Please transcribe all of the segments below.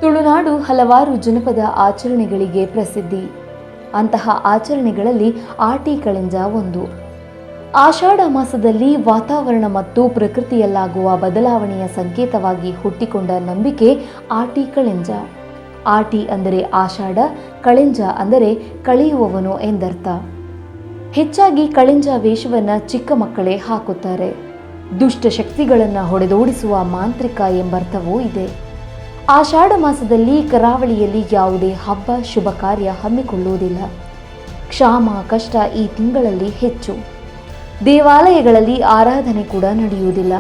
ತುಳುನಾಡು ಹಲವಾರು ಜನಪದ ಆಚರಣೆಗಳಿಗೆ ಪ್ರಸಿದ್ಧಿ. ಅಂತಹ ಆಚರಣೆಗಳಲ್ಲಿ ಆಟಿ ಕಳಿಂಜ ಒಂದು. ಆಷಾಢ ಮಾಸದಲ್ಲಿ ವಾತಾವರಣ ಮತ್ತು ಪ್ರಕೃತಿಯಲ್ಲಾಗುವ ಬದಲಾವಣೆಯ ಸಂಕೇತವಾಗಿ ಹುಟ್ಟಿಕೊಂಡ ನಂಬಿಕೆ ಆಟಿ ಕಳಿಂಜ. ಆಟಿ ಅಂದರೆ ಆಷಾಢ, ಕಳಿಂಜ ಅಂದರೆ ಕಳೆಯುವವನು ಎಂದರ್ಥ. ಹೆಚ್ಚಾಗಿ ಕಳಿಂಜ ವೇಷವನ್ನು ಚಿಕ್ಕ ಮಕ್ಕಳೇ ಹಾಕುತ್ತಾರೆ. ದುಷ್ಟ ಶಕ್ತಿಗಳನ್ನು ಹೊಡೆದೋಡಿಸುವ ಮಾಂತ್ರಿಕ ಎಂಬರ್ಥವೂ ಇದೆ. ಆಷಾಢ ಮಾಸದಲ್ಲಿ ಕರಾವಳಿಯಲ್ಲಿ ಯಾವುದೇ ಹಬ್ಬ ಶುಭ ಕಾರ್ಯ ಹಮ್ಮಿಕೊಳ್ಳುವುದಿಲ್ಲ. ಕ್ಷಾಮ ಕಷ್ಟ ಈ ತಿಂಗಳಲ್ಲಿ ಹೆಚ್ಚು. ದೇವಾಲಯಗಳಲ್ಲಿ ಆರಾಧನೆ ಕೂಡ ನಡೆಯುವುದಿಲ್ಲ.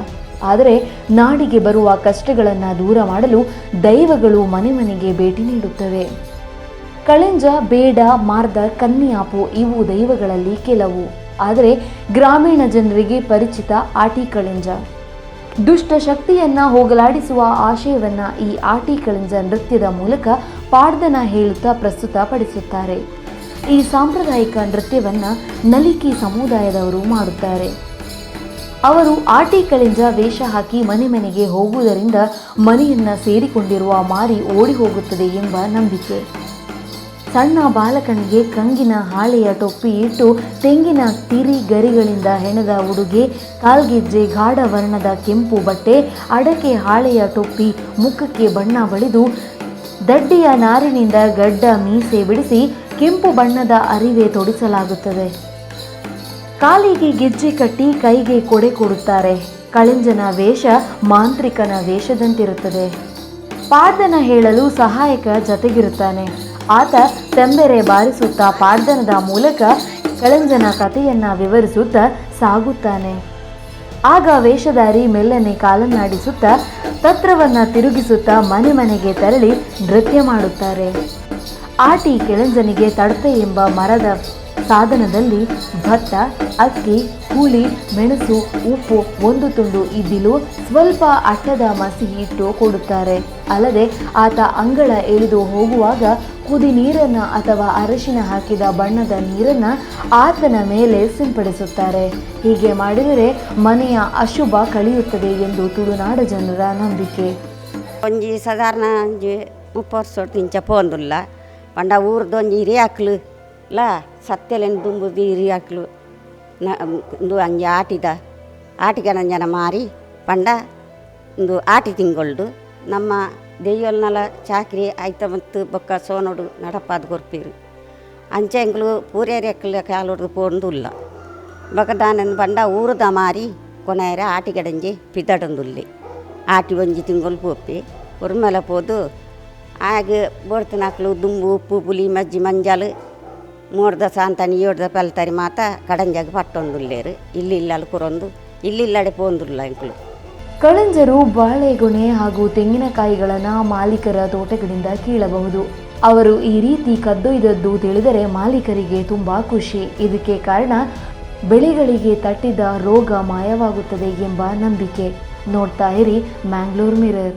ಆದರೆ ನಾಡಿಗೆ ಬರುವ ಕಷ್ಟಗಳನ್ನು ದೂರ ಮಾಡಲು ದೈವಗಳು ಮನೆ ಮನೆಗೆ ಭೇಟಿ ನೀಡುತ್ತವೆ. ಕಳಿಂಜ, ಬೇಡ, ಮಾರ್ದ, ಕನ್ನಿಯಾಪು ಇವು ದೈವಗಳಲ್ಲಿ ಕೆಲವು. ಆದರೆ ಗ್ರಾಮೀಣ ಜನರಿಗೆ ಪರಿಚಿತ ಆಟಿ ಕಳಿಂಜ. ದುಷ್ಟ ಶಕ್ತಿಯನ್ನ ಹೋಗಲಾಡಿಸುವ ಆಶಯವನ್ನ ಈ ಆಟಿ ಕಳಿಂಜ ನೃತ್ಯದ ಮೂಲಕ ಪಾಡ್ದನ ಹೇಳುತ್ತಾ ಪ್ರಸ್ತುತಪಡಿಸುತ್ತಾರೆ. ಈ ಸಾಂಪ್ರದಾಯಿಕ ನೃತ್ಯವನ್ನ ನಲಿಕಿ ಸಮುದಾಯದವರು ಮಾಡುತ್ತಾರೆ. ಅವರು ಆಟಿ ಕಳಿಂಜ ವೇಷ ಹಾಕಿ ಮನೆ ಮನೆಗೆ ಹೋಗುವುದರಿಂದ ಮನೆಯನ್ನ ಸೇರಿಕೊಂಡಿರುವ ಮಾರಿ ಓಡಿ ಹೋಗುತ್ತದೆ ಎಂಬ ನಂಬಿಕೆ. ಸಣ್ಣ ಬಾಲಕನಿಗೆ ಕಂಗಿನ ಹಾಳೆಯ ಟೊಪ್ಪಿ ಇಟ್ಟು ತೆಂಗಿನ ತಿರಿ ಗರಿಗಳಿಂದ ಹೆಣೆದ ಉಡುಗೆ, ಕಾಲ್ಗೆಜ್ಜೆ, ಗಾಢ ವರ್ಣದ ಕೆಂಪು ಬಟ್ಟೆ, ಅಡಕೆ ಹಾಳೆಯ ಟೊಪ್ಪಿ, ಮುಖಕ್ಕೆ ಬಣ್ಣ ಬಳಿದು ದಡ್ಡಿಯ ನಾರಿನಿಂದ ಗಡ್ಡ ಮೀಸೆ ಬಿಡಿಸಿ ಕೆಂಪು ಬಣ್ಣದ ಅರಿವೆ ತೊಡಿಸಲಾಗುತ್ತದೆ. ಕಾಲಿಗೆ ಗೆಜ್ಜೆ ಕಟ್ಟಿ ಕೈಗೆ ಕೊಡೆ ಕೊಡುತ್ತಾರೆ. ಕಳಿಂಜನ ವೇಷ ಮಾಂತ್ರಿಕನ ವೇಷದಂತಿರುತ್ತದೆ. ಪಾಡ್ದನ ಹೇಳಲು ಸಹಾಯಕ ಜತೆಗಿರುತ್ತಾನೆ. ಆತ ತೆಂಬೆರೆ ಬಾರಿಸುತ್ತಾ ಪಾಡ್ದನದ ಮೂಲಕ ಕಳಿಂಜನ ಕಥೆಯನ್ನ ವಿವರಿಸುತ್ತಾ ಸಾಗುತ್ತಾನೆ. ಆಗ ವೇಷಧಾರಿ ಮೆಲ್ಲನೆ ಕಾಲನ್ನಾಡಿಸುತ್ತಾ ತತ್ರವನ್ನ ತಿರುಗಿಸುತ್ತಾ ಮನೆ ಮನೆಗೆ ತೆರಳಿ ನೃತ್ಯ ಮಾಡುತ್ತಾರೆ. ಆಟಿ ಕೆಳಂಜನಿಗೆ ತಡತೆ ಎಂಬ ಮರದ ಸಾಧನದಲ್ಲಿ ಭತ್ತ, ಅಕ್ಕಿ, ಹುಳಿ, ಮೆಣಸು, ಉಪ್ಪು, ಒಂದು ತುಂಡು ಇದ್ದಿಲು, ಸ್ವಲ್ಪ ಅಟ್ಟದ ಮಸಿ ಇಟ್ಟು ಕೊಡುತ್ತಾರೆ. ಅಲ್ಲದೆ ಆತ ಅಂಗಳ ಎಳೆದು ಹೋಗುವಾಗ ಕುದಿ ನೀರನ್ನು ಅಥವಾ ಅರಶಿನ ಹಾಕಿದ ಬಣ್ಣದ ನೀರನ್ನು ಆತನ ಮೇಲೆ ಸಿಂಪಡಿಸುತ್ತಾರೆ. ಹೀಗೆ ಮಾಡಿದರೆ ಮನೆಯ ಅಶುಭ ಕಳೆಯುತ್ತದೆ ಎಂದು ತುಳುನಾಡ ಜನರ ನಂಬಿಕೆ. ಒಂಜಿ ಸಾಧಾರಣ 30 ವರ್ಷ ಇಂಚ ಪೋಂದುಲ್ಲ ಪಂಡ ಊರ್ದೊಂಜಿ ಹಿರಿ ಹಾಕ್ಲು ಲ ಸತ್ಯಲೆನ್ ದುಂಬುದು ಹಿರಿ ಹಾಕ್ಲು ಒಂದು ಅಂಜಿ ಆಟಿಗನ ಜನ ಮಾರಿ ಪಂಡ ಒಂದು ಆಟಿ ತಿಂಗೊಳ್ದು ನಮ್ಮ ದೆಯ್ಯಲ್ನಲ ಚಾಕ್ರಿ ಆಯ್ತ ಮತ್ತು ಬೊಕ್ಕ ಸೋನೋಡು ನಡಪಾದ ಕೊರ್ಪೀರು ಅಂಚೆ ಎಂಗ್ಲು ಪೂರೇರಿ ಎಕ್ಕಲ ಕಾಲೋಡು ಪೋಂದುಲ್ಲ ಬೊಕ್ಕ ದಾನನ್ ಪಂಡ ಊರುದ ಮಾರಿ ಕೊನೆಯರ ಆಟಿಗಡಂಜಿ ಪಿದಡೊಂದುಲ್ಲೆ ಆಟಿ ಒಂಜಿ ತಿಂಗಳು ಪೋಪಿ ಉರ್ಮೆಲ ಪೋದು ಹಾಗೆ ಬೋಡ್ತನಾಕ್ಲು ದುಂಬು ಉಪ್ಪು ಪುಲಿ ಮಜ್ಜಿ ಮಂಜಾಲು ಮೂಡ್ದ ಸಾಂತನಿ ಏಡ್ದ ಪಲ್ತರಿ ಮಾತ ಕಡಂಜಾಗ ಪಟ್ಟೊಂದುಲ್ಲೇರು ಇಲ್ಲಿಲ್ಲಲು ಕುರೊಂದು ಇಲ್ಲಿಲ್ಲಡೆ ಪೋಂದುಲ್ಲ ಎಂಕ್ಲು. ಕಳಿಂಜರು ಬಾಳೆಗೊನೆ ಹಾಗೂ ತೆಂಗಿನಕಾಯಿಗಳನ್ನು ಮಾಲೀಕರ ತೋಟಗಳಿಂದ ಕೀಳಬಹುದು. ಅವರು ಈ ರೀತಿ ಕದ್ದೊಯ್ದದ್ದು ತಿಳಿದರೆ ಮಾಲೀಕರಿಗೆ ತುಂಬಾ ಖುಷಿ. ಇದಕ್ಕೆ ಕಾರಣ ಬೆಳೆಗಳಿಗೆ ತಟ್ಟಿದ ರೋಗ ಮಾಯವಾಗುತ್ತದೆ ಎಂಬ ನಂಬಿಕೆ. ನೋಡ್ತಾ ಇರಿ ಮ್ಯಾಂಗ್ಳೂರ್ ಮಿರರ್.